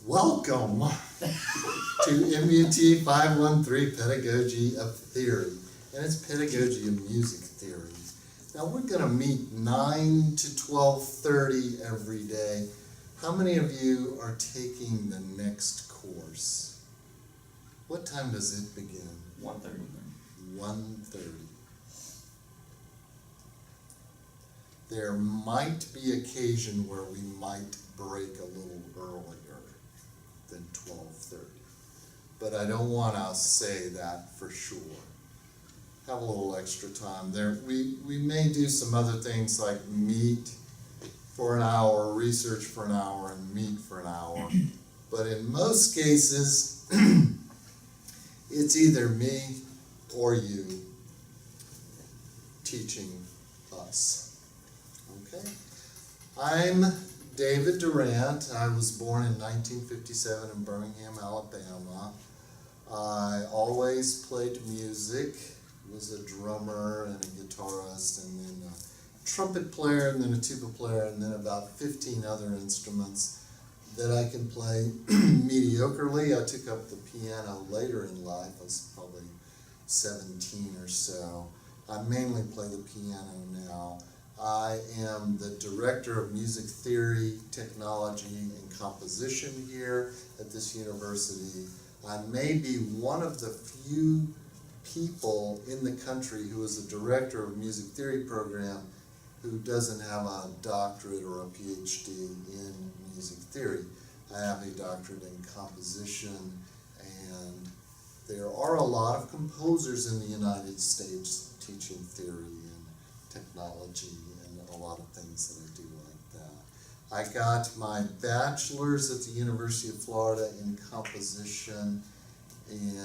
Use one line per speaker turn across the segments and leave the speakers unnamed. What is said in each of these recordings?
Welcome to MUT 513 Pedagogy of Theory, and it's Pedagogy of Music Theory. Now we're going to meet 9 to 12:30 every day. How many of you are taking the next course? What time does it begin?
1:30.
1:30. There might be occasion where we might break a little earlier than 12:30, but I don't want to say that for sure. Have a little extra time there. We may do some other things like meet for an hour, research for an hour, and meet for an hour. But in most cases, it's either me or you teaching us. Okay? I'm David Durant. I was born in 1957 in Birmingham, Alabama. I always played music, was a drummer and a guitarist, and then a trumpet player, and then a tuba player, and then about 15 other instruments that I can play mediocrely. I took up the piano later in life. I was probably 17 or so. I mainly play the piano now. I am the Director of Music Theory, Technology, and Composition here at this university. I may be one of the few people in the country who is a Director of Music Theory program who doesn't have a doctorate or a PhD in music theory. I have a doctorate in composition, and there are a lot of composers in the United States teaching theory and technology and a lot of things that I do like that. I got my bachelor's at the University of Florida in composition in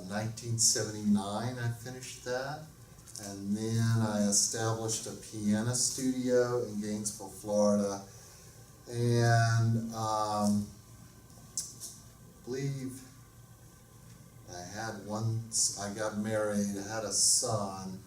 1979. I finished that, and then I established a piano studio in Gainesville, Florida, and believe I got married, I had a son.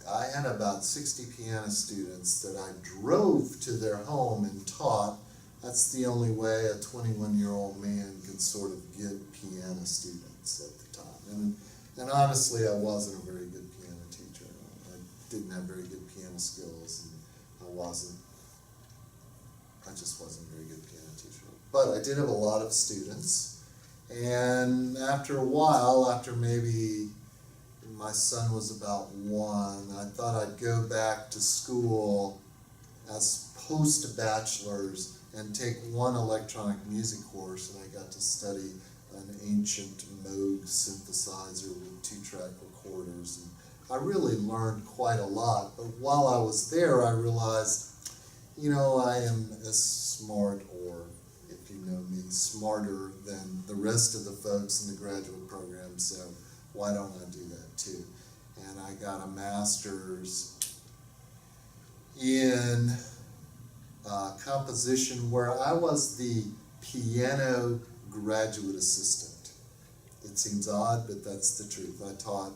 I had about 60 piano students that I drove to their home and taught. That's the only way a 21-year-old man could sort of get piano students at the time. And honestly, I wasn't a very good piano teacher. I didn't have very good piano skills, and I just wasn't a very good piano teacher. But I did have a lot of students. And after a while, after maybe my son was about 1, I thought I'd go back to school as post-bachelor's and take one electronic music course, and I got to study an ancient Moog synthesizer with 2-track recorders. And I really learned quite a lot, but while I was there, I realized, I am as smart, or if you know me, smarter than the rest of the folks in the graduate program, so why don't I do that too? And I got a master's in composition, where I was the piano graduate assistant. It seems odd, but that's the truth. I taught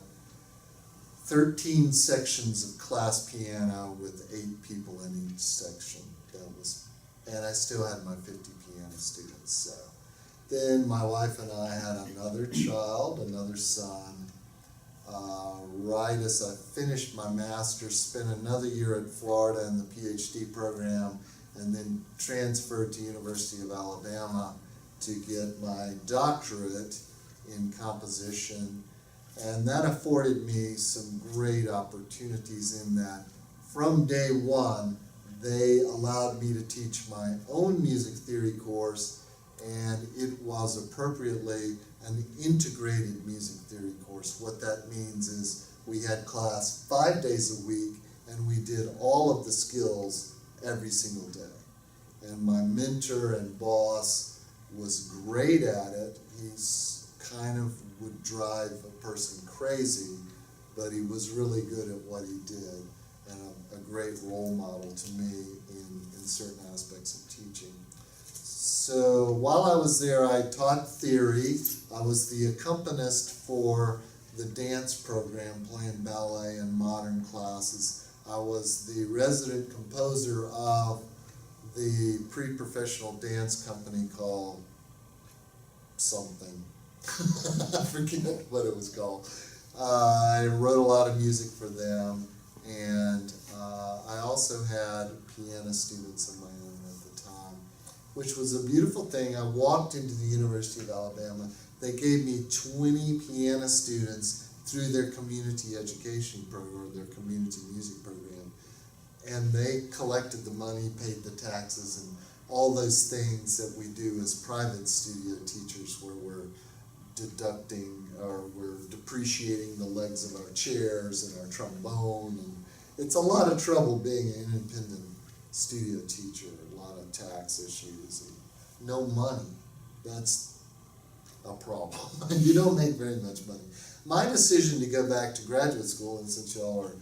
13 sections of class piano with 8 people in each section. And I still had my 50 piano students. So then my wife and I had another child, another son. Right as I finished my master's, spent another year at Florida in the PhD program, and then transferred to University of Alabama to get my doctorate in composition. And that afforded me some great opportunities in that from day one, they allowed me to teach my own music theory course, and it was appropriately an integrated music theory course. What that means is we had class 5 days a week, and we did all of the skills every single day. And my mentor and boss was great at it. He's kind of would drive a person crazy, but he was really good at what he did, and a great role model to me in certain aspects of teaching. So while I was there, I taught theory. I was the accompanist for the dance program, playing ballet and modern classes. I was the resident composer of the pre-professional dance company called something. I forget what it was called. I wrote a lot of music for them, and I also had piano students of my own at the time, which was a beautiful thing. I walked into the University of Alabama. They gave me 20 piano students through their community education program, their community music program, and they collected the money, paid the taxes, and all those things that we do as private studio teachers, where we're deducting or we're depreciating the legs of our chairs and our trombone, and it's a lot of trouble being an independent studio teacher, a lot of tax issues and no money. That's a problem. You don't make very much money. My decision to go back to graduate school, and since y'all are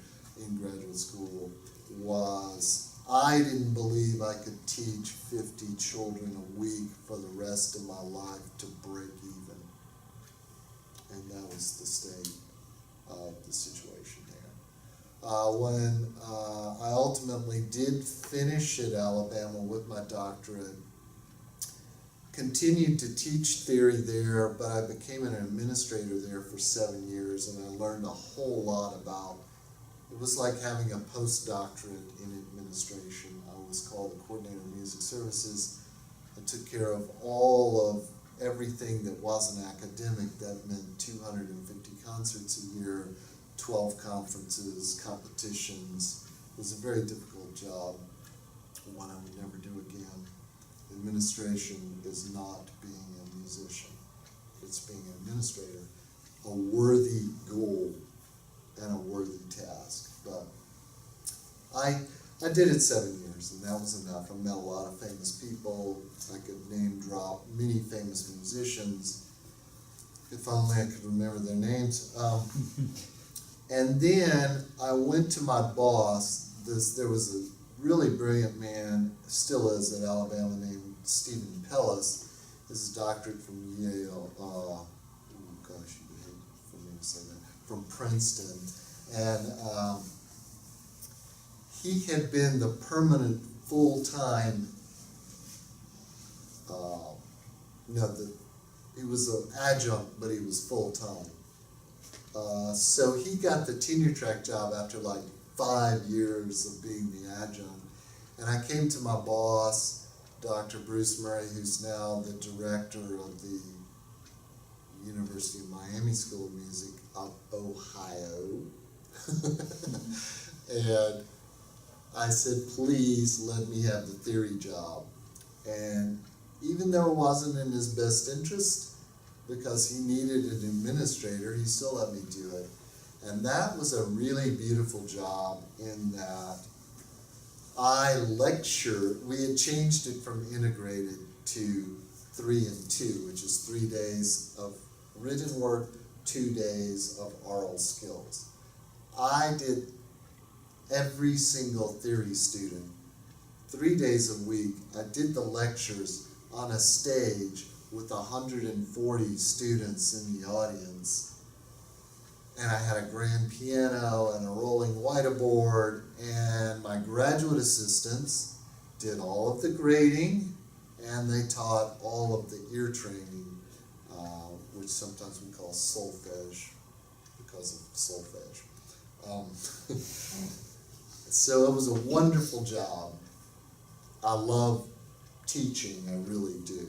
in graduate school, was I didn't believe I could teach 50 children a week for the rest of my life to break even. And that was the state of the situation there. When I ultimately did finish at Alabama with my doctorate, continued to teach theory there, but I became an administrator there for 7 years, and I learned a whole lot about, it was like having a postdoctorate in administration. I was called the coordinator of music services. I took care of all of everything that wasn't academic. That meant 250 concerts a year, 12 conferences, competitions. It was a very difficult job, one I would never do again. Administration is not being a musician. It's being an administrator, a worthy goal and a worthy task. But I did it 7 years, and that was enough. I met a lot of famous people. I could name drop many famous musicians. If only I could remember their names. And then I went to my boss. There was a really brilliant man, still is at Alabama, named Stephen Pellis. This is a doctorate from Yale. Oh gosh, you would hate for me to say that. From Princeton. And he had been the permanent full-time, he was an adjunct, but he was full-time. So he got the tenure track job after like 5 years of being the adjunct. And I came to my boss, Dr. Bruce Murray, who's now the director of the University of Miami School of Music of Ohio. And I said, please let me have the theory job. And even though it wasn't in his best interest, because he needed an administrator, he still let me do it. And that was a really beautiful job in that I lectured. We had changed it from integrated to 3 and 2, which is 3 days of written work, 2 days of oral skills. I did every single theory student 3 days a week. I did the lectures on a stage with 140 students in the audience. And I had a grand piano and a rolling whiteboard, and my graduate assistants did all of the grading, and they taught all of the ear training, which sometimes we call solfege because of solfege. So it was a wonderful job. I love teaching, I really do.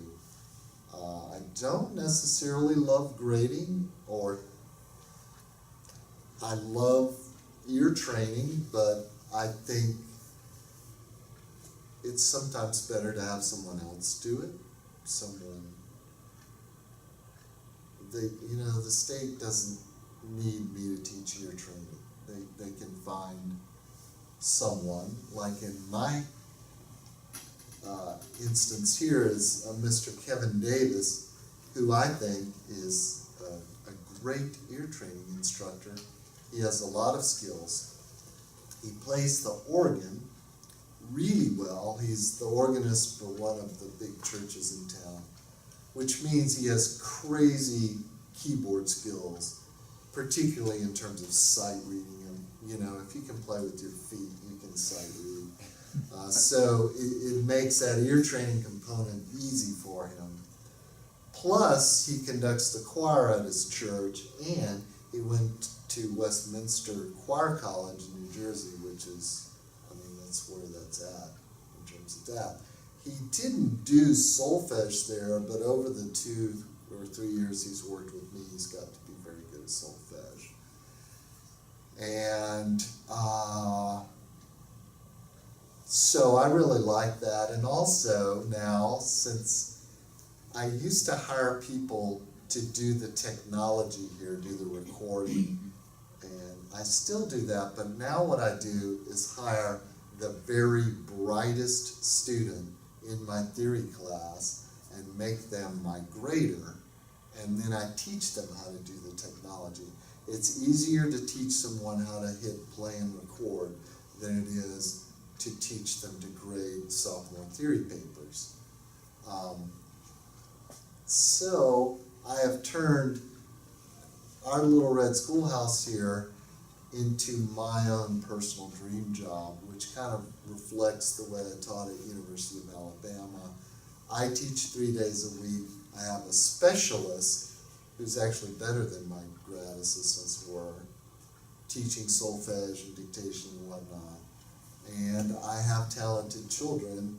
I don't necessarily love grading, or I love ear training, but I think it's sometimes better to have someone else do it. The state doesn't need me to teach ear training. They can find someone, like in my instance here is Mr. Kevin Davis, who I think is a great ear training instructor. He has a lot of skills. He plays the organ really well. He's the organist for one of the big churches in town, which means he has crazy keyboard skills, particularly in terms of sight reading. And, if you can play with your feet, you can sight read. So it makes that ear training component easy for him. Plus, he conducts the choir at his church, and he went to Westminster Choir College in New Jersey, which is, I mean, that's where that's at in terms of that. He didn't do solfege there, but over the 2 or 3 years he's worked with me, he's got to be very good at solfege. And so I really like that. And also now, since I used to hire people to do the technology here, do the recording, and I still do that, but now what I do is hire the very brightest student in my theory class and make them my grader, and then I teach them how to do the technology. It's easier to teach someone how to hit play and record than it is to teach them to grade sophomore theory papers. So I have turned our little red schoolhouse here into my own personal dream job, which kind of reflects the way I taught at University of Alabama. I teach 3 days a week. I have a specialist who's actually better than my grad assistants were, teaching solfege and dictation and whatnot. And I have talented children,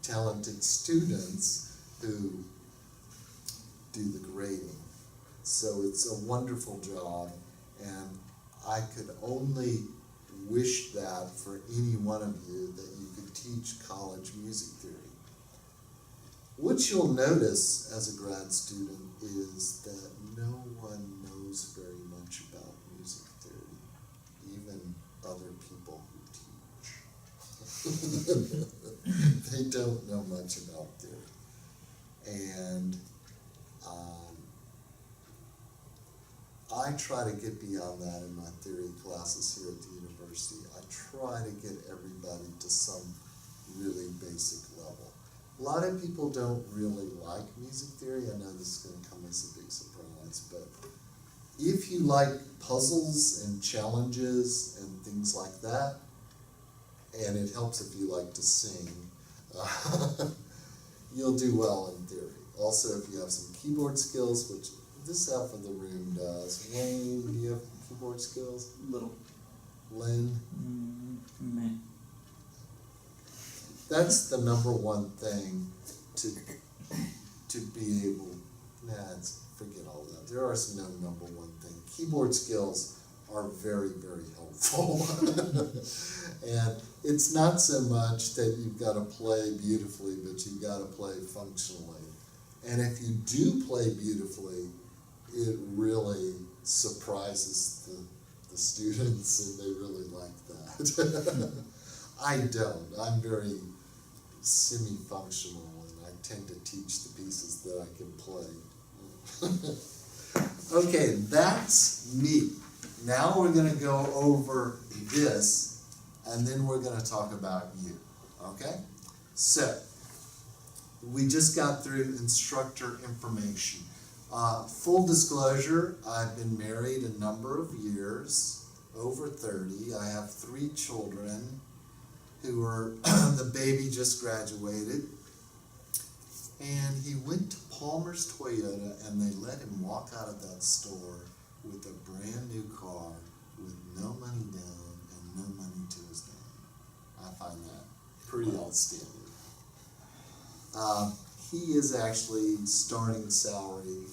talented students who do the grading. So it's a wonderful job, and I could only wish that for any one of you, that you could teach college music theory. What you'll notice as a grad student is that no one knows very much about music theory, even other people who teach. They don't know much about theory. And I try to get beyond that in my theory classes here at the university. I try to get everybody to some really basic level. A lot of people don't really like music theory. I know this is going to come as a big surprise, but if you like puzzles and challenges and things like that, and it helps if you like to sing, you'll do well in theory. Also, if you have some keyboard skills, which this half of the room does. Wayne, do you have keyboard skills?
Little.
Lynn?
Meh.
That's the number one thing to be able, forget all that. There are no number one thing. Keyboard skills are very, very helpful. And it's not so much that you've got to play beautifully, but you've got to play functionally. And if you do play beautifully, it really surprises the students, and they really like that. I don't. I'm very semi-functional, and I tend to teach the pieces that I can play. Okay, that's me. Now we're going to go over this, and then we're going to talk about you. Okay? So, we just got through instructor information. Full disclosure, I've been married a number of years, over 30. I have 3 children who are, the baby just graduated. And he went to Palmer's Toyota, and they let him walk out of that store with a brand new car with no money down and no money to his name. I find that pretty outstanding. He is actually starting salary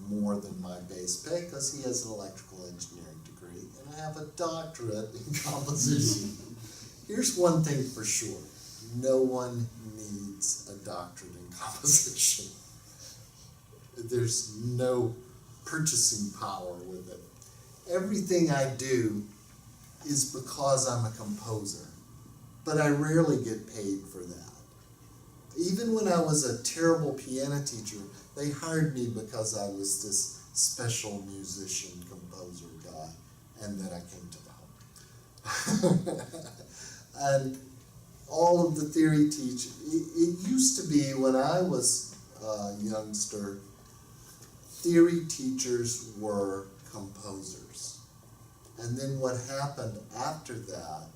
more than my base pay because he has an electrical engineering degree, and I have a doctorate in composition. Here's one thing for sure. No one needs a doctorate in composition. There's no purchasing power with it. Everything I do is because I'm a composer, but I rarely get paid for that. Even when I was a terrible piano teacher, they hired me because I was this special musician, composer guy, and then I came to the home. And all of the theory teaching, it used to be when I was a youngster, theory teachers were composers. And then what happened after that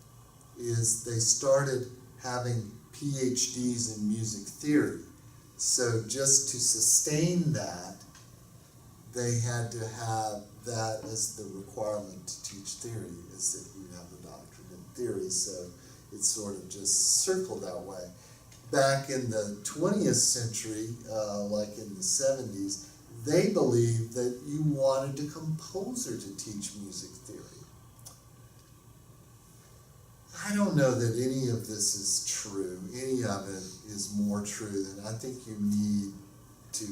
is they started having PhDs in music theory. So just to sustain that, they had to have that as the requirement to teach theory, is that you have a doctorate in theory. So it's sort of just circled that way. Back in the 20th century, like in the 70s, they believed that you wanted a composer to teach music theory. I don't know that any of this is true. Any of it is more true than I think you need to,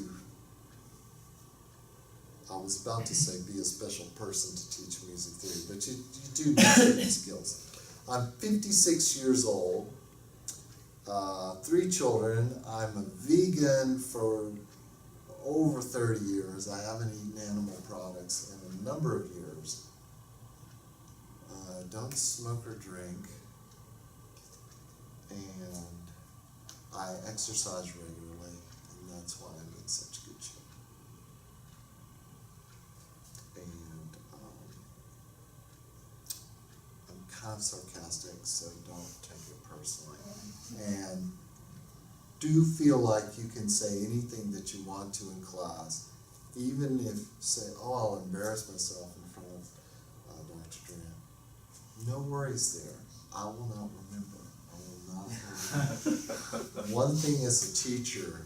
I was about to say be a special person to teach music theory, but you do need certain skills. I'm 56 years old, 3 children. I'm a vegan for over 30 years. I haven't eaten animal products in a number of years. Don't smoke or drink. And I exercise regularly, and that's why I'm in such good shape. And I'm kind of sarcastic, so don't take it personally. And do feel like you can say anything that you want to in class, even if, say, oh, I'll embarrass myself in front of Dr. Durant. No worries there. I will not remember. I will not remember. One thing as a teacher,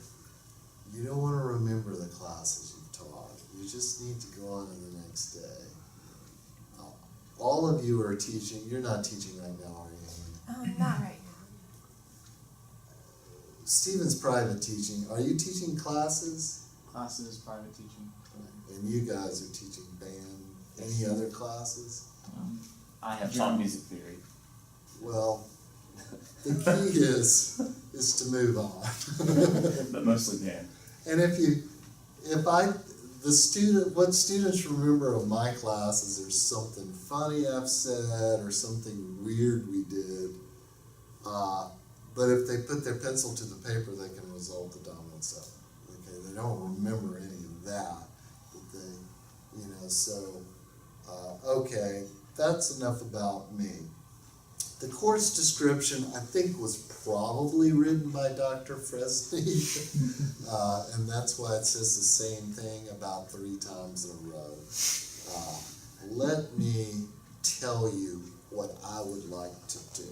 you don't want to remember the classes you've taught. You just need to go on to the next day. All of you are teaching. You're not teaching right now, are you?
Not right now.
Stephen's private teaching. Are you teaching classes?
Classes, private teaching.
And you guys are teaching band. Any other classes?
I have taught music theory.
Well, the key is to move on.
But mostly band.
And what students remember of my class is there's something funny I've said or something weird we did. But if they put their pencil to the paper, they can resolve the dominant seven. Okay, they don't remember any of that, but they, so, okay, that's enough about me. The course description, I think, was probably written by Dr. Fresney, and that's why it says the same thing about 3 times in a row. Let me tell you what I would like to do.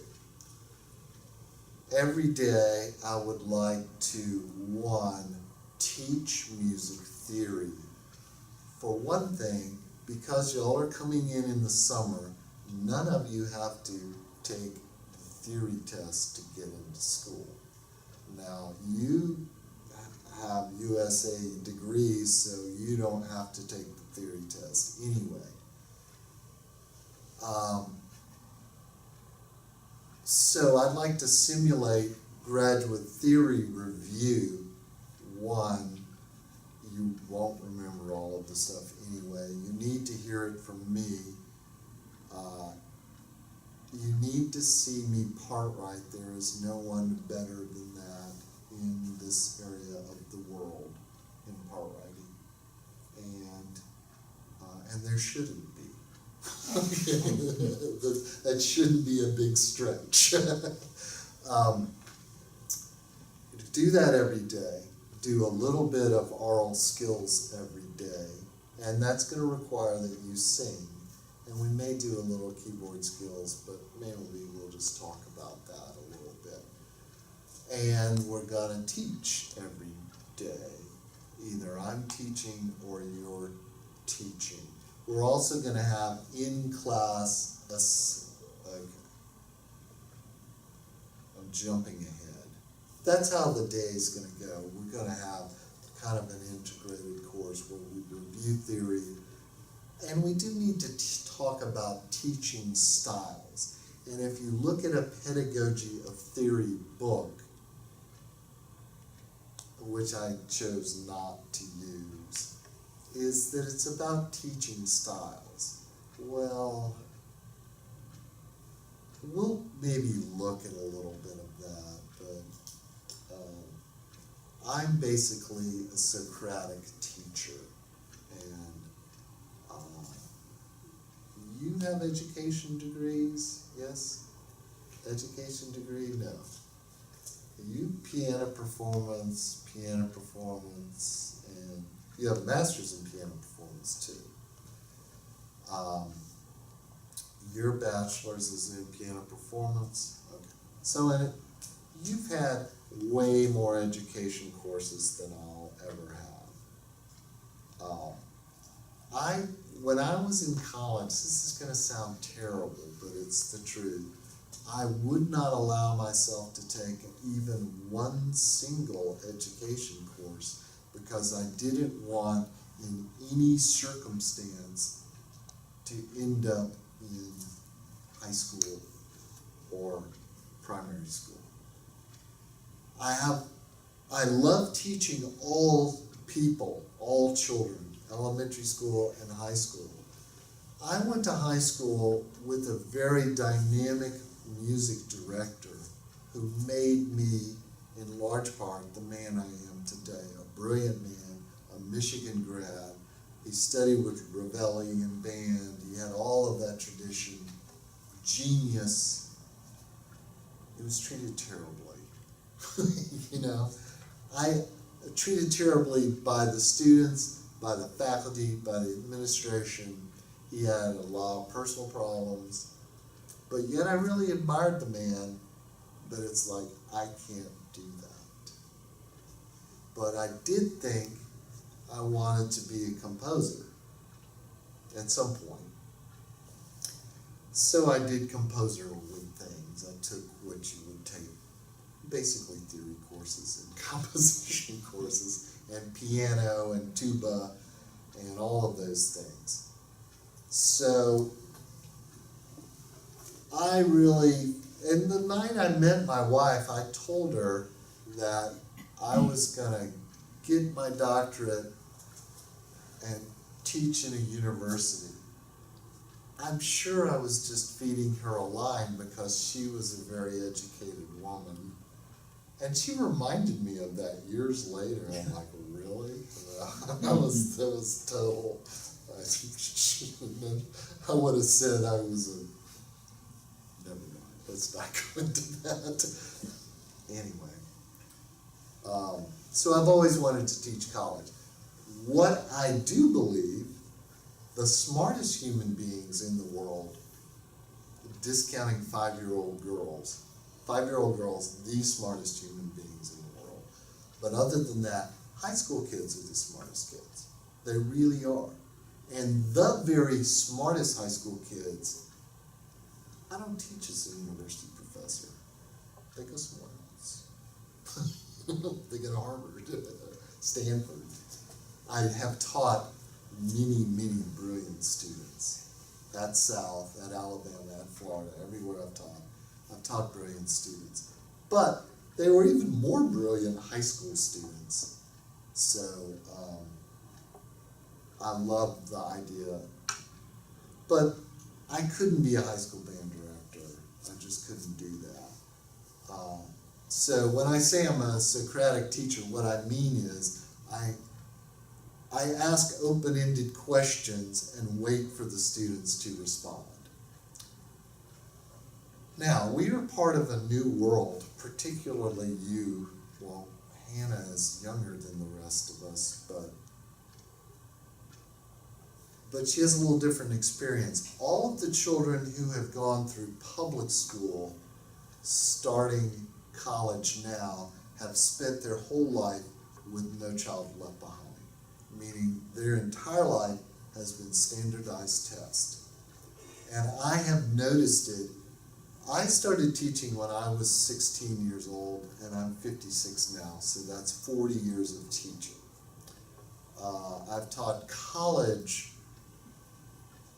Every day, I would like to, 1, teach music theory. For one thing, because y'all are coming in the summer, none of you have to take the theory test to get into school. Now, you have USA degrees, so you don't have to take the theory test anyway. So I'd like to simulate graduate theory review. 1, you won't remember all of the stuff anyway. You need to hear it from me. You need to see me part right. There is no one better than that in this area of the world in part writing. And there shouldn't be. That shouldn't be a big stretch. Do that every day. Do a little bit of oral skills every day. And that's going to require that you sing. And we may do a little keyboard skills, but mainly we'll just talk about that a little bit. And we're going to teach every day. Either I'm teaching or you're teaching. We're also going to have in-class, I'm jumping ahead. That's how the day is going to go. We're going to have kind of an integrated course where we review theory. And we do need to talk about teaching styles. And if you look at a Pedagogy of Theory book, which I chose not to use, is that it's about teaching styles. Well, we'll maybe look at a little bit of that, but I'm basically a Socratic teacher, and you have education degrees, yes? education degree? No. You piano performance, and you have a master's in piano performance too. Your bachelor's is in piano performance. Okay. So in it, you've had way more education courses than I'll ever have. When I was in college, this is going to sound terrible, but it's the truth. I would not allow myself to take even one single education course because I didn't want in any circumstance to end up in high school or primary school. I love teaching all people, all children, elementary school and high school. I went to high school with a very dynamic music director who made me, in large part, the man I am today. A brilliant man, a Michigan grad. He studied with Ravelli and band. He had all of that tradition. Genius. He was treated terribly. You know, I treated terribly by the students, by the faculty, by the administration. He had a lot of personal problems, but yet I really admired the man, but it's like, I can't do that. But I did think I wanted to be a composer at some point. So I did composer-like things. I took what you would take, basically theory courses and composition courses, and piano and tuba and all of those things. So I really, and the night I met my wife, I told her that I was gonna get my doctorate and teach in a university. I'm sure I was just feeding her a line because she was a very educated woman. And she reminded me of that years later. I'm like, really? that was total. I would have said I was never mind, let's not go into that. Anyway, so I've always wanted to teach college. What I do believe, the smartest human beings in the world, discounting 5-year-old girls, 5-year-old girls, the smartest human beings in the world. But other than that, high school kids are the smartest kids. They really are. And the very smartest high school kids, I don't teach as a university professor. They go somewhere else. They go to Harvard, Stanford. I have taught many, many brilliant students at South, at Alabama, at Florida, everywhere I've taught brilliant students. But they were even more brilliant high school students. So I love the idea. But I couldn't be a high school band director. I just couldn't do that. So when I say I'm a Socratic teacher, what I mean is I ask open-ended questions and wait for the students to respond. Now, we are part of a new world, particularly you. Well, Hannah is younger than the rest of us, but she has a little different experience. All of the children who have gone through public school, starting college now, have spent their whole life with no child left behind, meaning their entire life has been standardized tests. And I have noticed it. I started teaching when I was 16 years old, and I'm 56 now, so that's 40 years of teaching. I've taught college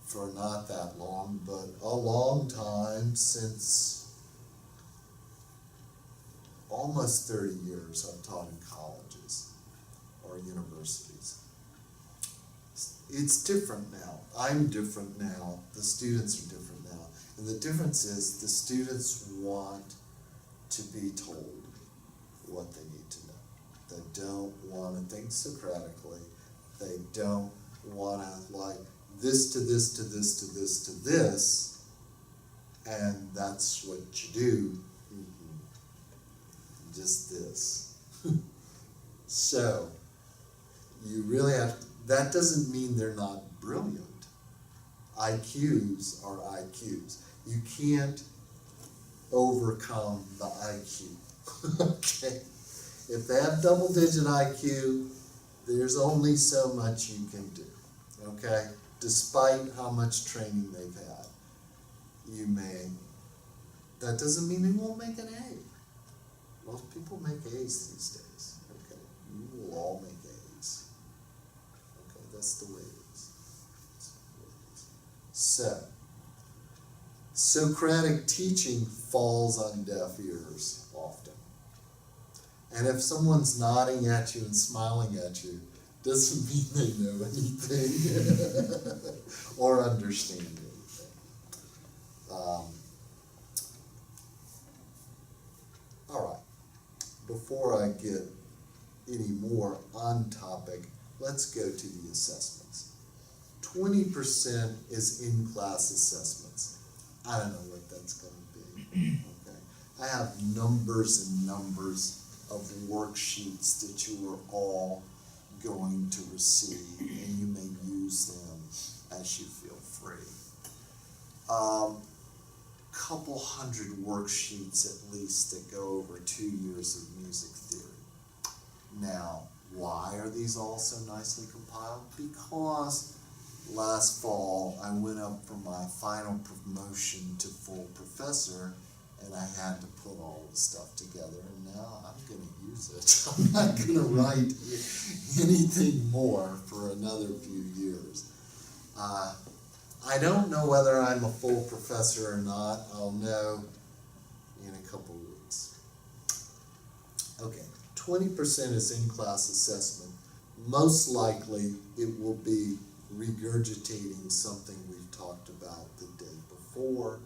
for not that long, but a long time, since almost 30 years I've taught in colleges or universities. It's different now. I'm different now. The students are different now. And the difference is the students want to be told what they need to know. They don't want to think Socratically. They don't want to like this to this to this to this to this. and that's what you do. Just this. So, you really have, that doesn't mean they're not brilliant. IQs are IQs. You can't overcome the IQ. Okay? If they have double-digit IQ, there's only so much you can do. Okay? Despite how much training they've had. You may, that doesn't mean they won't make an A. Most people make A's these days. Okay? You will all make A's. Okay? That's the way it is. So, Socratic teaching falls on deaf ears often. And if someone's nodding at you and smiling at you, doesn't mean they know anything or understand anything. All right. Before I get any more on topic, let's go to the assessments. 20% is in-class assessments. I don't know what that's going to be. Okay. I have numbers and numbers of worksheets that you are all going to receive, and you may use them as you feel free. Couple hundred worksheets at least that go over 2 years of music theory. Now, why are these all so nicely compiled? Because last fall I went up for my final promotion to full professor, and I had to put all this stuff together, and now I'm going to use it. I'm not going to write anything more for another few years. I don't know whether I'm a full professor or not. I'll know in a couple weeks. Okay, 20% is in-class assessment. Most likely it will be regurgitating something we've talked about the day before,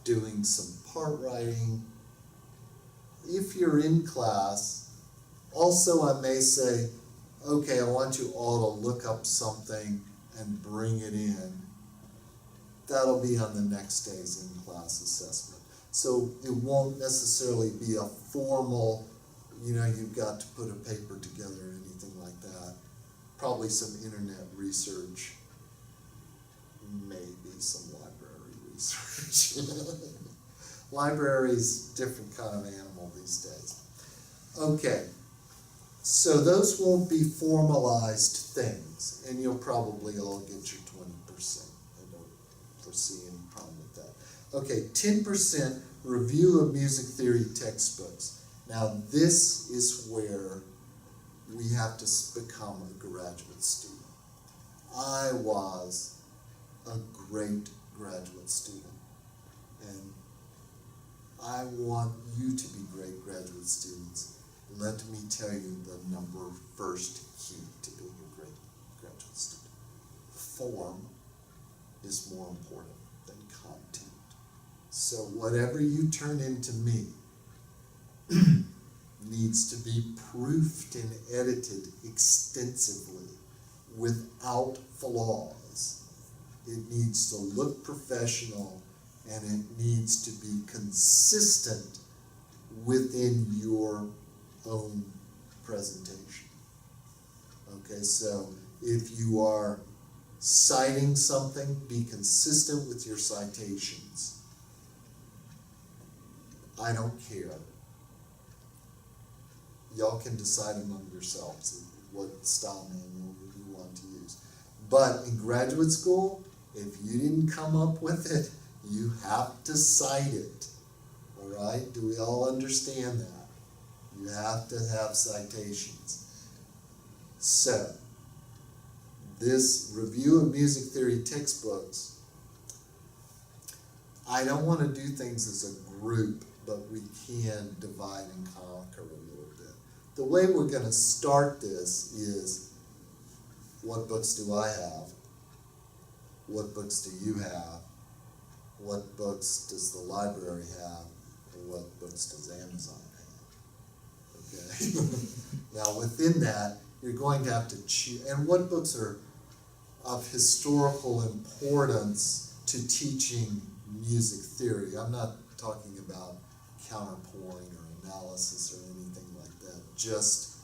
doing some part writing. If you're in class, also I may say, okay, I want you all to look up something and bring it in. That'll be on the next day's in-class assessment. So it won't necessarily be a formal, you've got to put a paper together or anything like that. Probably some internet research, maybe some library research. Library's a different kind of animal these days. Okay, so those won't be formalized things, and you'll probably all get your 20%. I don't foresee any problem with that. Okay, 10% review of music theory textbooks. Now this is where we have to become a graduate student. I was a great graduate student, and I want you to be great graduate students. Let me tell you the first key to being a great graduate student. Form is more important than content. So whatever you turn into me needs to be proofed and edited extensively without flaws. It needs to look professional, and it needs to be consistent within your own presentation. Okay, so if you are citing something, be consistent with your citations. I don't care. Y'all can decide among yourselves what style manual you want to use. But in graduate school, if you didn't come up with it, you have to cite it. All right? Do we all understand that? You have to have citations. So, this review of music theory textbooks, I don't want to do things as a group, but we can divide and conquer a little bit. The way we're going to start this is, what books do I have? What books do you have? What books does the library have? And what books does Amazon have? Okay. Now within that, you're going to have to choose, and what books are of historical importance to teaching music theory. I'm not talking about counterpoint or analysis or anything like that, just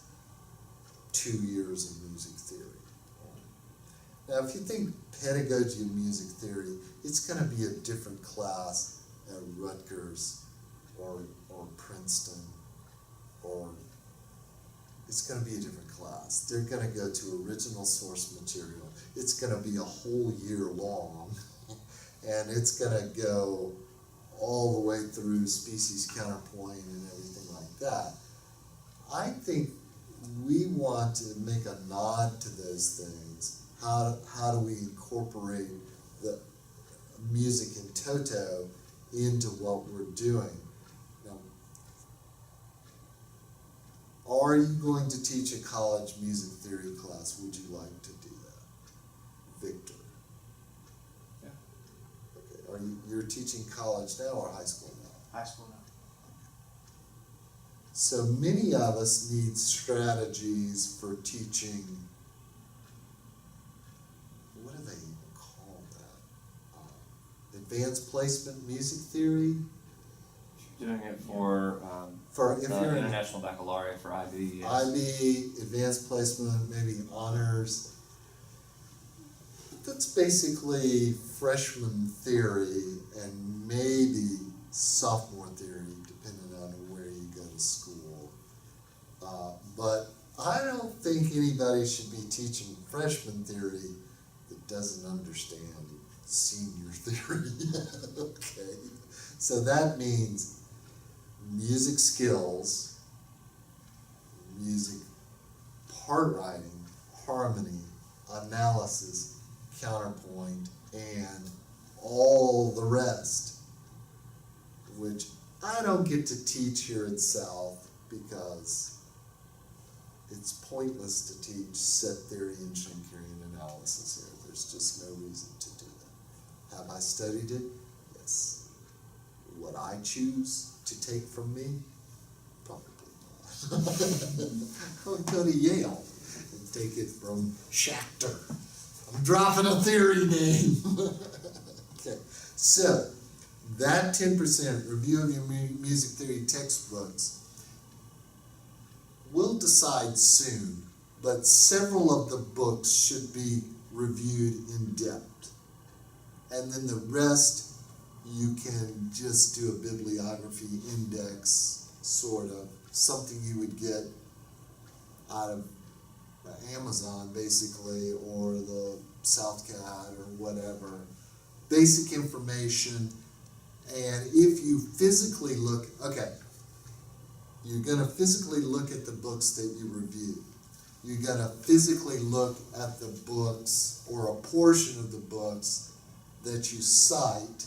2 years of music theory. Now, if you think pedagogy of music theory, it's going to be a different class at Rutgers or Princeton, or it's going to be a different class. They're going to go to original source material. It's going to be a whole year long, and it's going to go all the way through species counterpoint and everything like that. I think we want to make a nod to those things. How do we incorporate the music in toto into what we're doing? Now, are you going to teach a college music theory class? Would you like to do that, Victor?
Yeah.
Okay. You're teaching college now or high school now?
High school now.
So many of us need strategies for teaching. What do they even call that? Advanced placement music theory?
Doing it for
If you're in
International Baccalaureate for IB. Yes.
IB, advanced placement, maybe honors. That's basically freshman theory and maybe sophomore theory, depending on where you go to school. But I don't think anybody should be teaching freshman theory that doesn't understand senior theory. Okay, so that means music skills, music part writing, harmony, analysis, counterpoint, and all the rest, which I don't get to teach here at South because it's pointless to teach set theory and Schenkerian analysis here. There's just no reason to do that. Have I studied it? Yes. Would I choose to take from me? Probably not. I would go to Yale and take it from Schachter. I'm dropping a theory name. Okay, so that 10% review of your music theory textbooks, we'll decide soon, but several of the books should be reviewed in depth. And then the rest, you can just do a bibliography index, sort of, something you would get out of Amazon, basically, or the Southcat, or whatever. Basic information, and if you physically look, okay, you're going to physically look at the books that you review. You're going to physically look at the books, or a portion of the books that you cite,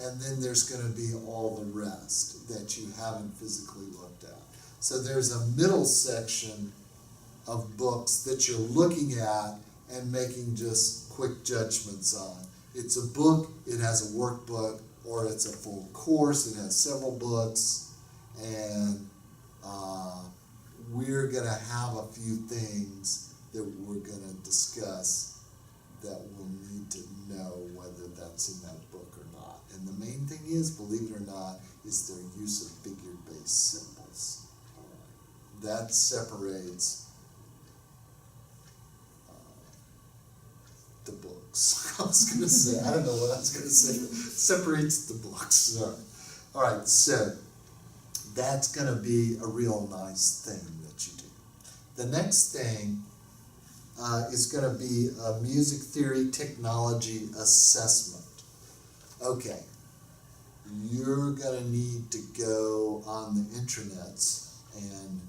and then there's going to be all the rest that you haven't physically looked at. So there's a middle section of books that you're looking at and making just quick judgments on. It's a book, it has a workbook, or it's a full course, it has several books, and we're going to have a few things that we're going to discuss that we'll need to know whether that's in that book or not. And the main thing is, believe it or not, is their use of figure-based symbols. That separates the books. I was going to say, I don't know what I was going to say. Separates the books. All right, so that's going to be a real nice thing that you do. The next thing is going to be a music theory technology assessment. Okay, you're going to need to go on the intranets and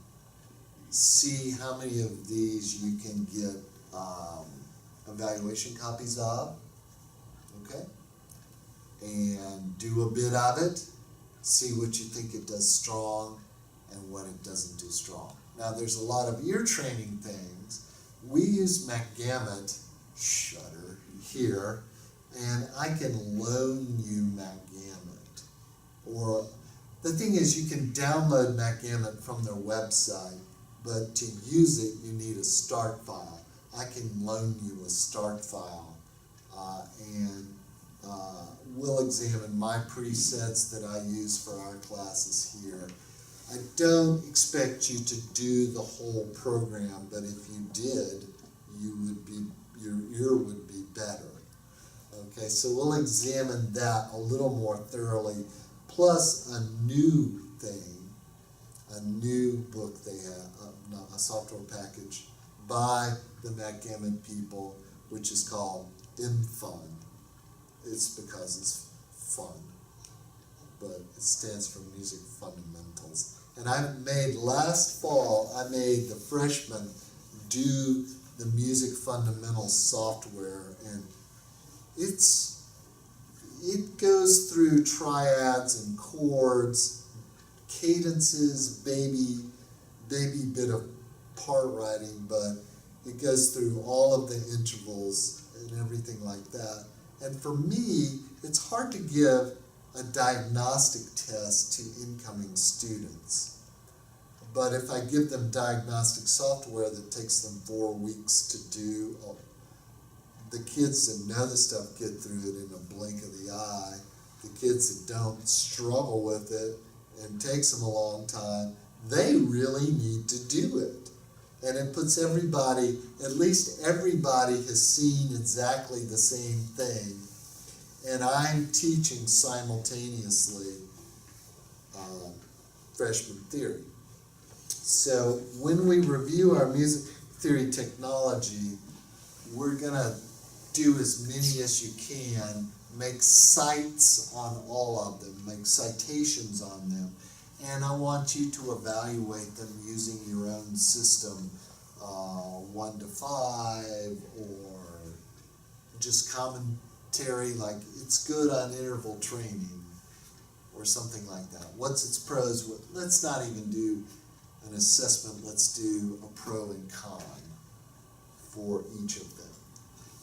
see how many of these you can get evaluation copies of, okay? And do a bit of it, see what you think it does strong and what it doesn't do strong. Now there's a lot of ear training things. We use MacGammon Shutter here, and I can loan you MacGammon. Or the thing is, you can download MacGammon from their website, but to use it you need a start file. I can loan you a start file, and we'll examine my presets that I use for our classes here. I don't expect you to do the whole program, but if you did, your ear would be better. Okay, so we'll examine that a little more thoroughly, plus a new thing, a new book they have, a software package by the MacGammon people, which is called MFun. It's because it's fun, but it stands for Music Fundamentals. And last fall, I made the freshmen do the Music Fundamentals software, and it goes through triads and chords, cadences, baby bit of part writing, but it goes through all of the intervals and everything like that. And for me, it's hard to give a diagnostic test to incoming students. But if I give them diagnostic software that takes them 4 weeks to do, the kids that know the stuff get through it in a blink of the eye. The kids that don't struggle with it and takes them a long time, they really need to do it. And it puts everybody, at least everybody has seen exactly the same thing. And I'm teaching simultaneously freshman theory. So when we review our music theory technology, we're gonna do as many as you can, make cites on all of them, make citations on them, and I want you to evaluate them using your own system, 1 to 5, or just commentary like it's good on interval training, or something like that. What's its pros? Let's not even do an assessment, let's do a pro and con for each of them.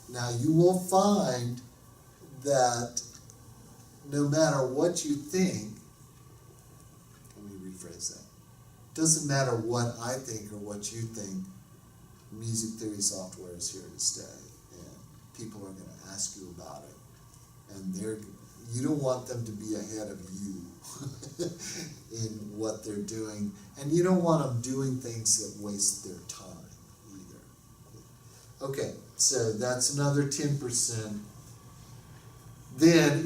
Now you will find that no matter what you think, let me rephrase that, doesn't matter what I think or what you think, music theory software is here to stay, and people are going to ask you about it, and you don't want them to be ahead of you in what they're doing, and you don't want them doing things that waste their time either. Okay, so that's another 10%. Then,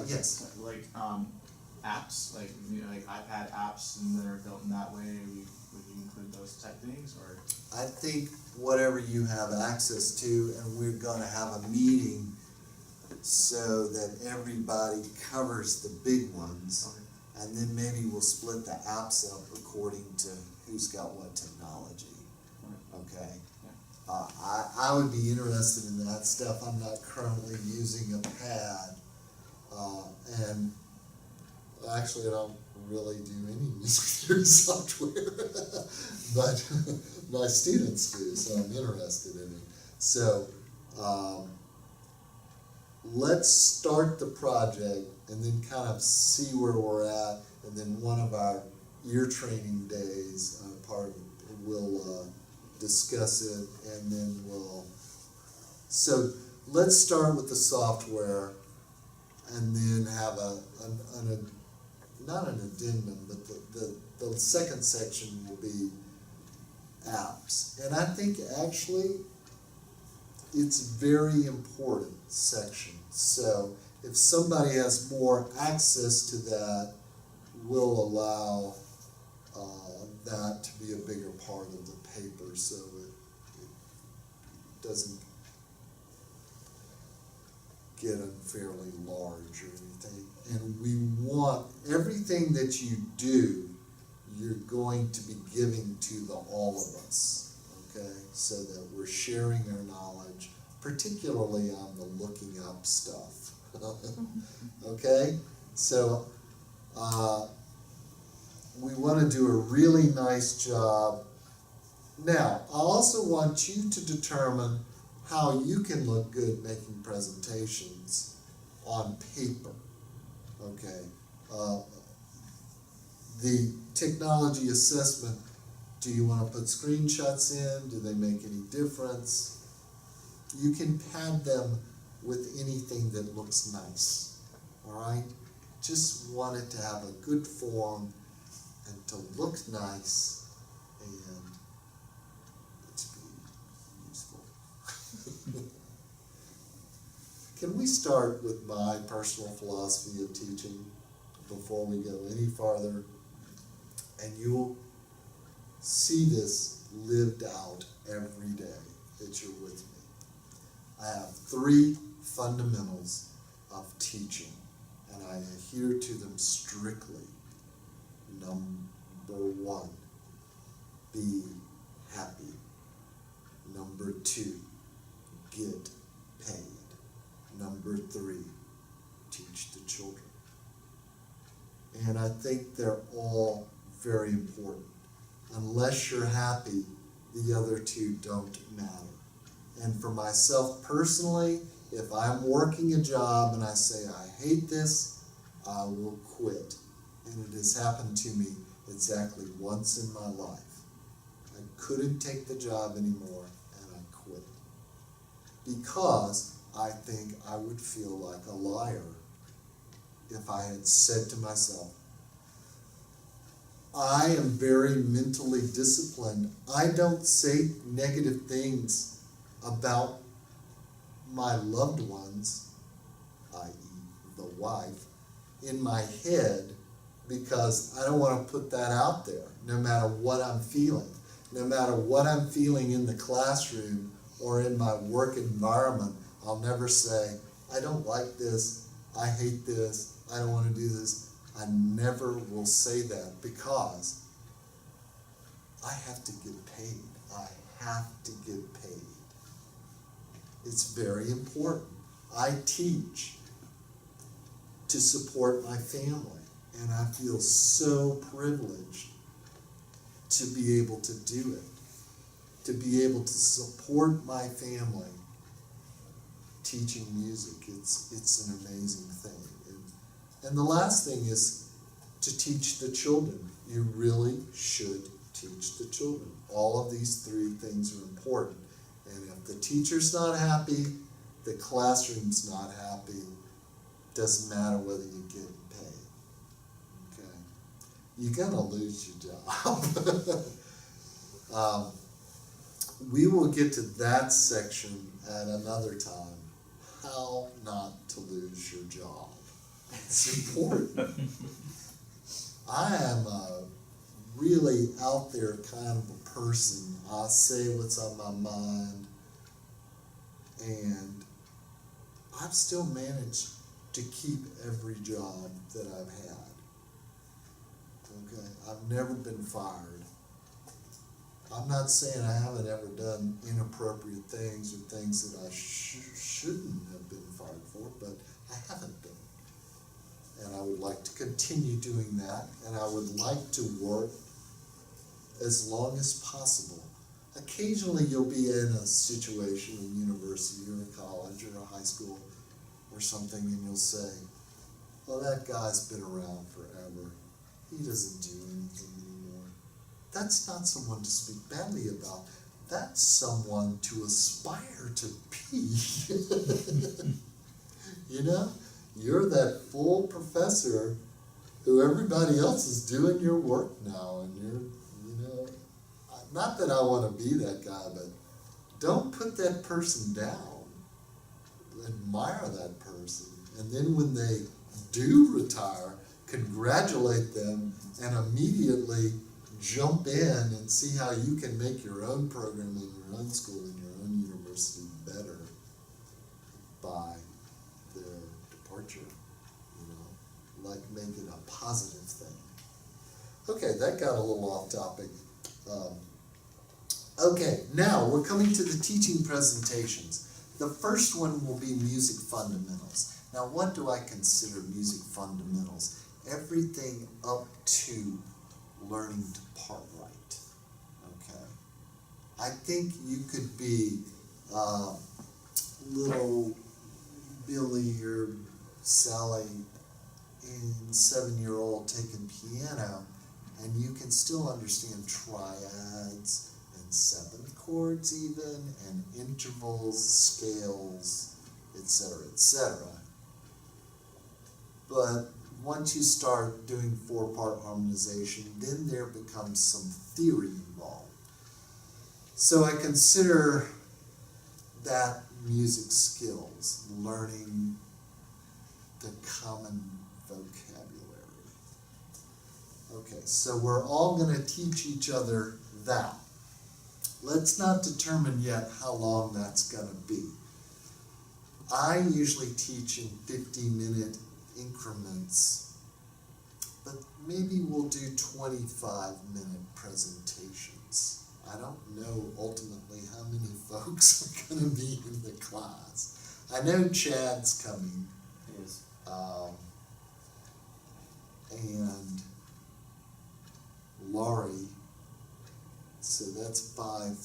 yes?
Like apps, like like iPad apps, and that are built in that way. Would you include those type things, or?
I think whatever you have access to, and we're going to have a meeting so that everybody covers the big ones,
Okay.
and then maybe we'll split the apps up according to who's got what technology. Okay. I would be interested in that stuff. I'm not currently using a pad, and actually I don't really do any music theory software, but my students do, so I'm interested in it. So let's start the project and then kind of see where we're at, and then one of our ear training days, we'll discuss it, and then so let's start with the software, and then have not an addendum, but the second section will be apps. And I think actually it's a very important section. So if somebody has more access to that, we'll allow that to be a bigger part of the paper, so it doesn't get unfairly large or anything. And we want everything that you do, you're going to be giving to all of us, okay? So that we're sharing our knowledge, particularly on the looking up stuff, okay? So we want to do a really nice job. Now, I also want you to determine how you can look good making presentations on paper, okay? The technology assessment, do you want to put screenshots in? Do they make any difference? You can pad them with anything that looks nice, all right? Just want it to have a good form and to look nice and to be useful. Can we start with my personal philosophy of teaching before we go any farther? And you'll see this lived out every day that you're with me. I have 3 fundamentals of teaching, and I adhere to them strictly. Number 1, be happy. Number 2, get paid. Number 3, teach the children. And I think they're all very important. Unless you're happy, the other 2 don't matter. And for myself personally, if I'm working a job and I say, I hate this, I will quit. And it has happened to me exactly once in my life. I couldn't take the job anymore and I quit. Because I think I would feel like a liar if I had said to myself, I am very mentally disciplined. I don't say negative things about my loved ones, i.e. the wife, in my head because I don't want to put that out there no matter what I'm feeling. No matter what I'm feeling in the classroom or in my work environment, I'll never say, I don't like this, I hate this, I don't want to do this. I never will say that because I have to get paid. I have to get paid. It's very important. I teach to support my family, and I feel so privileged to be able to do it, to be able to support my family teaching music. It's an amazing thing. And the last thing is to teach the children. You really should teach the children. All of these 3 things are important. And if the teacher's not happy, the classroom's not happy, doesn't matter whether you're getting paid. Okay? You're gonna lose your job. We will get to that section at another time. How not to lose your job. It's important. I am a really out there kind of a person. I say what's on my mind, and I've still managed to keep every job that I've had. Okay, I've never been fired. I'm not saying I haven't ever done inappropriate things or things that I shouldn't have been fired for, but I haven't been. And I would like to continue doing that, and I would like to work as long as possible. Occasionally you'll be in a situation in university or a college or a high school or something, and you'll say, well, that guy's been around forever. He doesn't do anything anymore. That's not someone to speak badly about. That's someone to aspire to be. You know? You're that full professor who everybody else is doing your work now, and you're, not that I want to be that guy, but don't put that person down. Admire that person, and then when they do retire, congratulate them and immediately jump in and see how you can make your own program in your own school, in your own university better by their departure, like make it a positive thing. Okay, that got a little off topic. Okay, now we're coming to the teaching presentations. The first one will be music fundamentals. Now, what do I consider music fundamentals? Everything up to learning to part right. Okay, I think you could be little Billy or Sally in 7-year-old taking piano, and you can still understand triads and 7th chords even, and intervals, scales, etc., etc. But once you start doing 4-part harmonization, then there becomes some theory involved. So I consider that music skills, learning the common vocabulary. Okay, so we're all going to teach each other that. Let's not determine yet how long that's going to be. I usually teach in 50-minute increments, but maybe we'll do 25-minute presentations. I don't know ultimately how many folks are going to be in the class. I know Chad's coming,
Yes.
and Laurie, so that's 5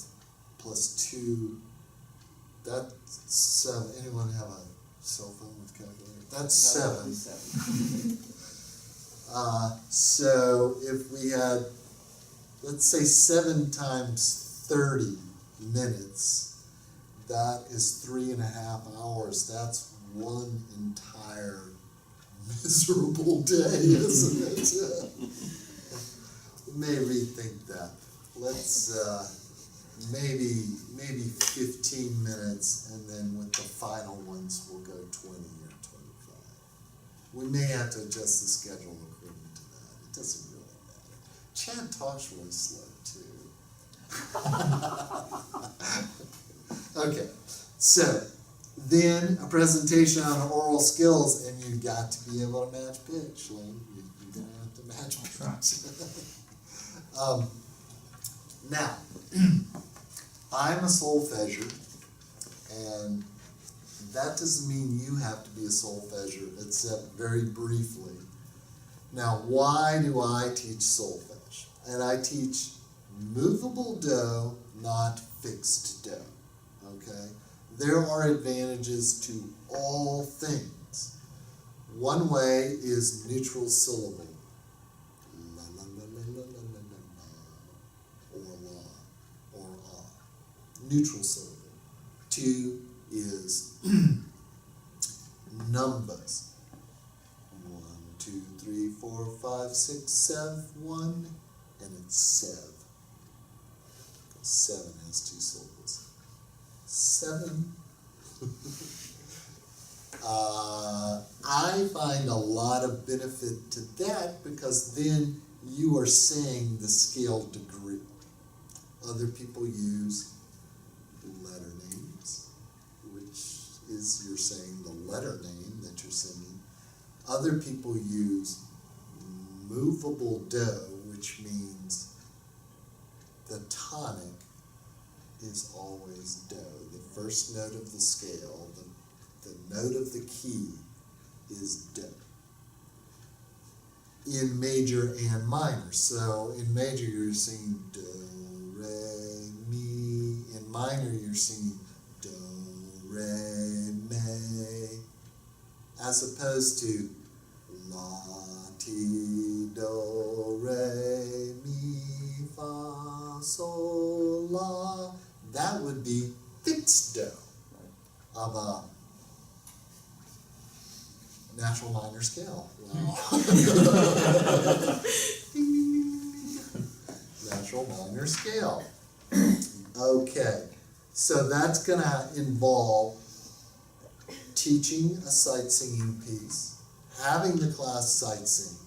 plus 2, that's 7. Anyone have a cell phone with calculator? That's 7.
7.
So if we had, let's say 7 times 30 minutes, that is 3.5 hours. That's one entire miserable day, isn't it? We may rethink that. Let's maybe 15 minutes, and then with the final ones we'll go 20 or 25. We may have to adjust the schedule according to that. It doesn't really matter. Chad talks really slow too. Okay, so then a presentation on oral skills, and you've got to be able to match pitch, Lynn. You're going to have to match pitch. Now, I'm a solfeger, and that doesn't mean you have to be a solfeger, except very briefly. Now, why do I teach solfege? And I teach movable do, not fixed do, okay? There are advantages to all things. One way is neutral syllable. La, la, la, la, la, la, la, la, or la, or ah. Neutral syllable. 2 is numbers. 1, 2, 3, 4, 5, 6, 7, 1, and it's sev. 7 has 2 syllables. 7. I find a lot of benefit to that because then you are saying the scale degree. Other people use letter names, which is you're saying the letter name that you're singing. Other people use movable do, which means the tonic is always do. The first note of the scale, the note of the key is do. In major and minor. So in major you're singing do, re, mi. In minor you're singing do, re, me. As opposed to la, ti, do, re, mi, fa, sol, la. That would be fixed do of a natural minor scale. Wow. Natural minor scale. Okay, so that's going to involve teaching a sight singing piece, having the class sight sing,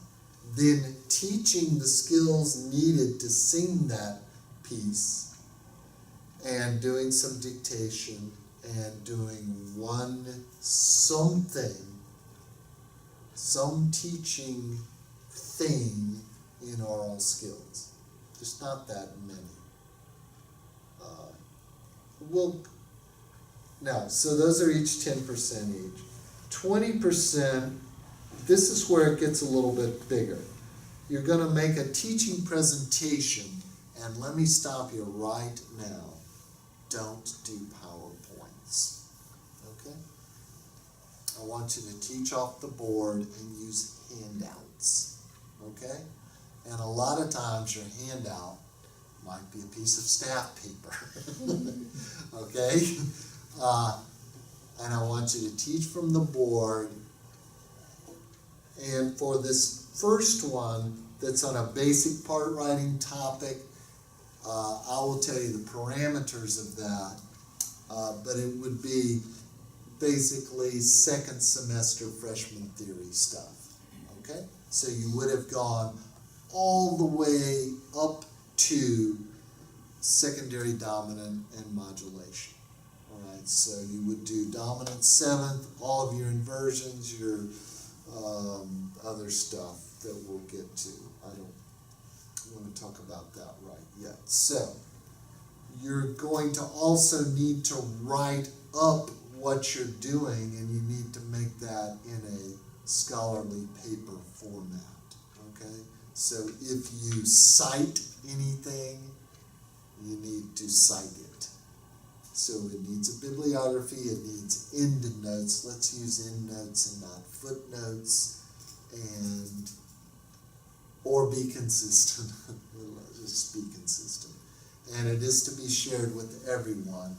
then teaching the skills needed to sing that piece, and doing some dictation, and doing some teaching thing in oral skills. There's not that many. So those are each 10% each. 20%, this is where it gets a little bit bigger. You're going to make a teaching presentation, and let me stop you right now. Don't do PowerPoints, okay? I want you to teach off the board and use handouts, okay? And a lot of times your handout might be a piece of staff paper, okay? and I want you to teach from the board. And for this first one, that's on a basic part writing topic, I will tell you the parameters of that, but it would be basically second semester freshman theory stuff, okay? So you would have gone all the way up to secondary dominant and modulation. All right, so you would do dominant 7th, all of your inversions, your other stuff that we'll get to. I don't want to talk about that right yet. So you're going to also need to write up what you're doing, and you need to make that in a scholarly paper format. Okay? So if you cite anything, you need to cite it. So it needs a bibliography, it needs endnotes. Let's use endnotes and not footnotes, and or be consistent. Just be consistent. And it is to be shared with everyone.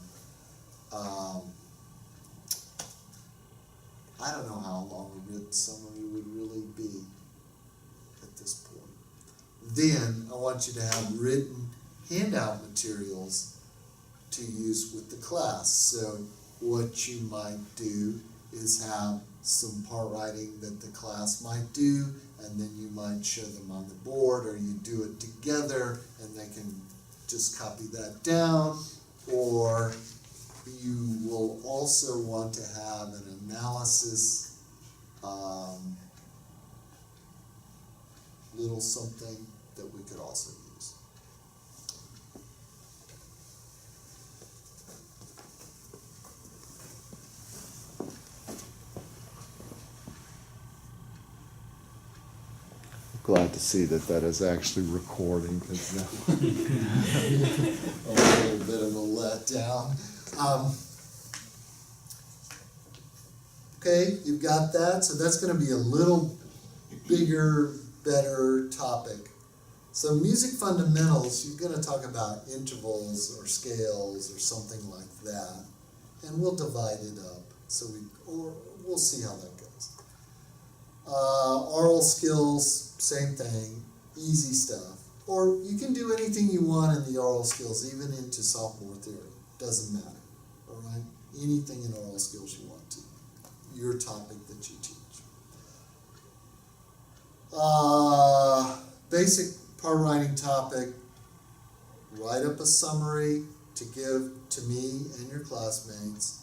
I don't know how long a written summary would really be at this point. Then I want you to have written handout materials to use with the class. So what you might do is have some part writing that the class might do, and then you might show them on the board, or you do it together and they can just copy that down, or you will also want to have an analysis, little something that we could also use. Glad to see that that is actually recording, because that would be a little bit of a letdown. Okay, you've got that, so that's going to be a little bigger, better topic. So music fundamentals, you're going to talk about intervals or scales or something like that, and we'll divide it up. So we'll see how that goes. Oral skills, same thing, easy stuff. Or you can do anything you want in the oral skills, even into sophomore theory. Doesn't matter, all right? Anything in oral skills you want to. Your topic that you teach. Basic part writing topic, write up a summary to give to me and your classmates,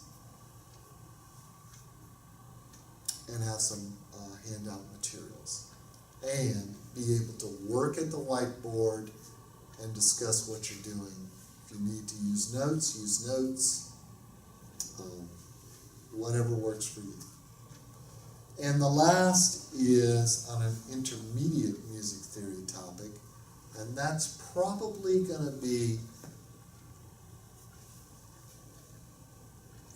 and have some handout materials. And be able to work at the whiteboard and discuss what you're doing. If you need to use notes, whatever works for you. And the last is on an intermediate music theory topic, and that's probably going to be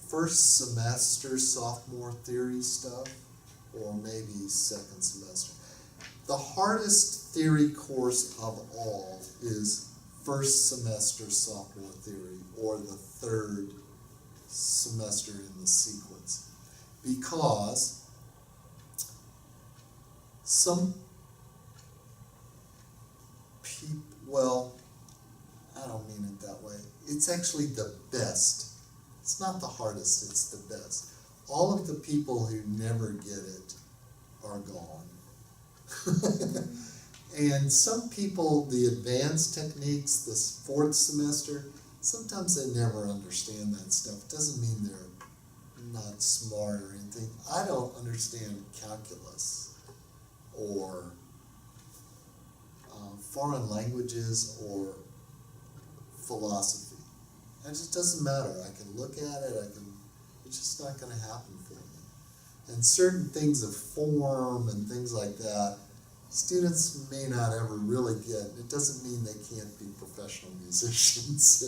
first semester sophomore theory stuff, or maybe second semester. The hardest theory course of all is first semester sophomore theory, or the third semester in the sequence, because some people, well, I don't mean it that way. It's actually the best. It's not the hardest, it's the best. All of the people who never get it are gone. And some people, the advanced techniques, this fourth semester, sometimes they never understand that stuff. It doesn't mean they're not smart or anything. I don't understand calculus or foreign languages or philosophy. It just doesn't matter. I can look at it, it's just not going to happen for me. And certain things of form and things like that, students may not ever really get. It doesn't mean they can't be professional musicians.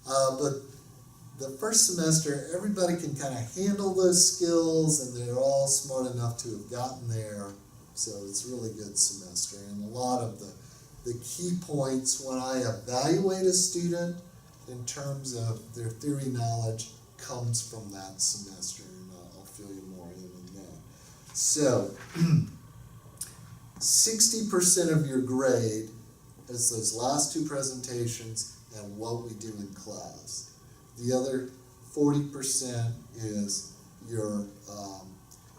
But the first semester, everybody can kind of handle those skills, and they're all smart enough to have gotten there. So it's a really good semester. And a lot of the key points when I evaluate a student in terms of their theory knowledge comes from that semester, and I'll fill you more in on that. So, 60% of your grade is those last two presentations and what we do in class. The other 40% is your,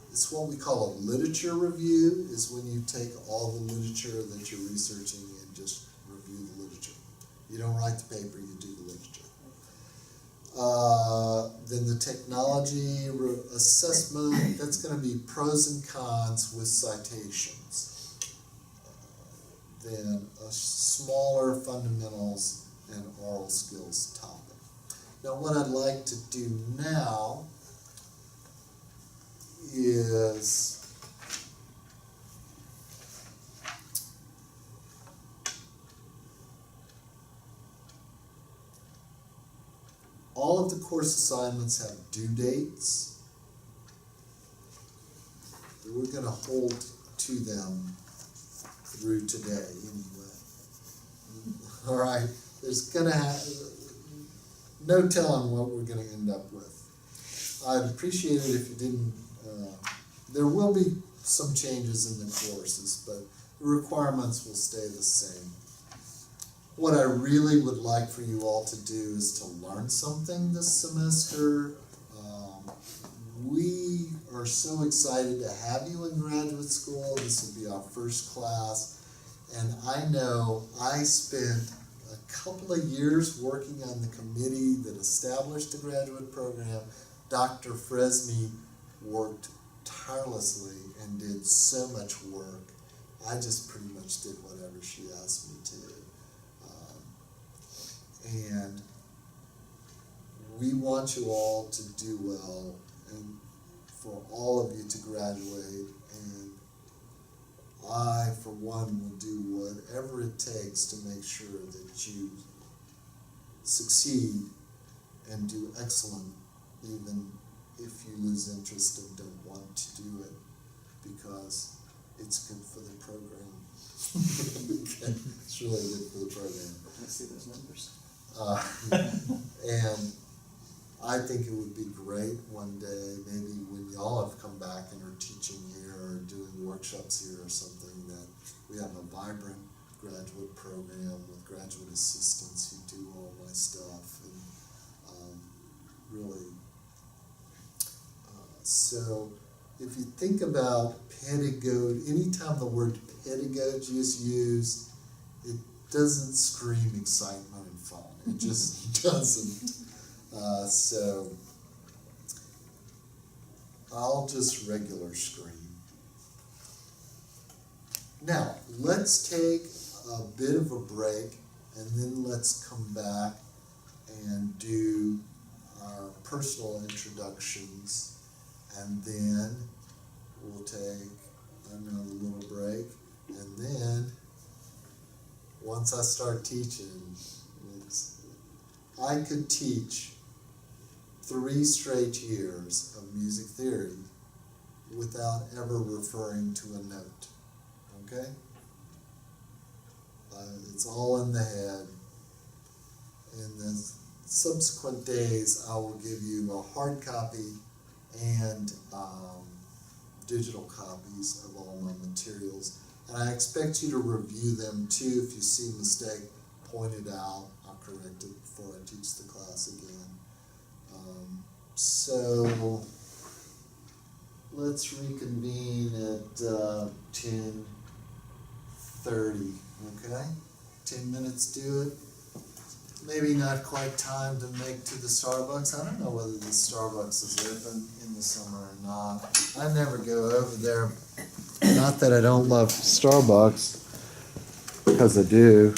it's what we call a literature review, is when you take all the literature that you're researching and just review the literature. You don't write the paper, you do the literature. Then the technology assessment, that's going to be pros and cons with citations. Then a smaller fundamentals and oral skills topic. Now what I'd like to do now is all of the course assignments have due dates. We're going to hold to them through today anyway. All right, there's going to have no telling what we're going to end up with. I'd appreciate it if you didn't, there will be some changes in the courses, but the requirements will stay the same. What I really would like for you all to do is to learn something this semester. We are so excited to have you in graduate school. This will be our first class. And I know I spent a couple of years working on the committee that established the graduate program. Dr. Fresney worked tirelessly and did so much work. I just pretty much did whatever she asked me to. And we want you all to do well and for all of you to graduate, and I, for one, will do whatever it takes to make sure that you succeed and do excellent, even if you lose interest and don't want to do it, because it's good for the program. Okay. It's really good for the program.
Let's see those numbers.
And I think it would be great one day, maybe when y'all have come back and are teaching here or doing workshops here or something, that we have a vibrant graduate program with graduate assistants who do all my stuff, and really. So if you think about pedagogy, anytime the word pedagogy is used, it doesn't scream excitement and fun. It just doesn't. So I'll just regular scream. Now, let's take a bit of a break, and then let's come back and do our personal introductions, and then we'll take another little break, and then once I start teaching, I could teach 3 straight years of music theory without ever referring to a note, okay? It's all in the head. In the subsequent days, I will give you a hard copy and digital copies of all my materials. And I expect you to review them too. If you see a mistake, point it out. I'll correct it before I teach the class again. So let's reconvene at 10:30, okay? 10 minutes do it. Maybe not quite time to make to the Starbucks. I don't know whether the Starbucks is open in the summer or not. I never go over there. Not that I don't love Starbucks, because I do.